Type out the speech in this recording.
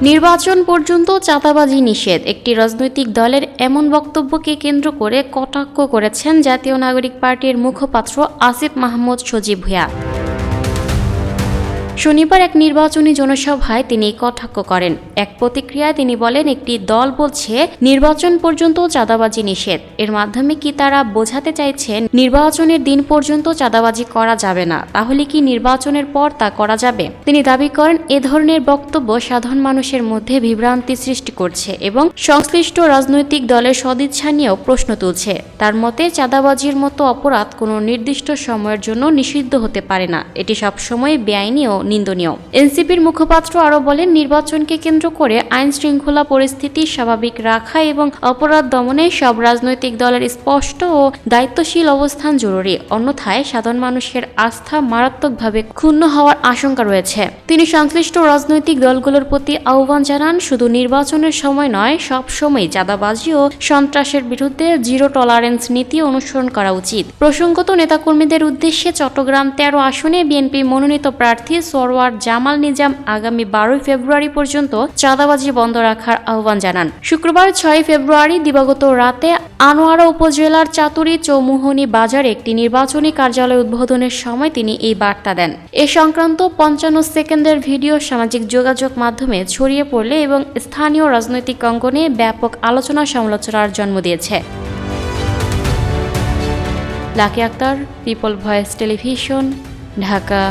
নির্বাচন পর্যন্ত চাঁদাবাজি নিষেধ, একটি রাজনৈতিক দলের এমন বক্তব্যকে কেন্দ্র করে কটাক্ষ করেছেন জাতীয় নাগরিক পার্টির মুখপাত্র আসিফ মাহমুদ সজীব ভূঁইয়া। শনিবার এক নির্বাচনী জনসভায় তিনি কটাক্ষ করেন। এক প্রতিক্রিয়ায় তিনি বলেন, একটি দল বলছে নির্বাচন পর্যন্ত চাঁদাবাজি নিষেধ। এর মাধ্যমে কি তারা বোঝাতে চাইছেন নির্বাচনের দিন পর্যন্ত চাঁদাবাজি করা যাবে না? তাহলে কি নির্বাচনের পর তা করা যাবে? তিনি দাবি করেন, এ ধরনের বক্তব্য সাধারণ মানুষের মধ্যে বিভ্রান্তি সৃষ্টি করছে এবং সংশ্লিষ্ট রাজনৈতিক দলের সদিচ্ছা নিয়েও প্রশ্ন তুলছে। তার মতে, চাঁদাবাজির মতো অপরাধ কোনো নির্দিষ্ট সময়ের জন্য নিষিদ্ধ হতে পারে না। এটি সবসময় বেআইনি ও নিন্দনীয়। এনসিপির মুখপাত্র আরও বলেন, নির্বাচনকে কেন্দ্র করে আইন শৃঙ্খলা পরিস্থিতি স্বাভাবিক রাখা এবং অপরাধ দমনে সব রাজনৈতিক দলের স্পষ্ট ও দায়িত্বশীল অবস্থান জরুরি। অন্যথায় সাধারণ মানুষের আস্থা মারাত্মকভাবে ক্ষুণ্ণ হওয়ার আশঙ্কা রয়েছে। তিনি সংশ্লিষ্ট রাজনৈতিক দলগুলোর প্রতি আহ্বান জানান, শুধু নির্বাচনের সময় নয়, সব সময় চাঁদাবাজি ও সন্ত্রাসের বিরুদ্ধে জিরো টলারেন্স নীতি অনুসরণ করা উচিত। প্রসঙ্গত, নেতাকর্মীদের উদ্দেশ্যে চট্টগ্রাম 13 আসনে বিএনপি মনোনীত প্রার্থী সরওয়ার জামাল নিজাম আগামী 12 ফেব্রুয়ারি পর্যন্ত চাঁদাবাজি বন্ধ রাখার আহ্বান জানান। শুক্রবার 6 ফেব্রুয়ারি দিবাগত রাতে আনোয়ারা উপজেলার চাতুরী চৌমুহনী বাজারে একটি নির্বাচনী কার্যালয় উদ্বোধনের সময় তিনি এই বার্তা দেন। এ সংক্রান্ত 55 সেকেন্ডের ভিডিও সামাজিক যোগাযোগ মাধ্যমে ছড়িয়ে পড়লে এবং স্থানীয় রাজনৈতিক অঙ্গনে ব্যাপক আলোচনা সমালোচনার জন্ম দিয়েছে। Lucky Akter, People Voice Television, Dhaka.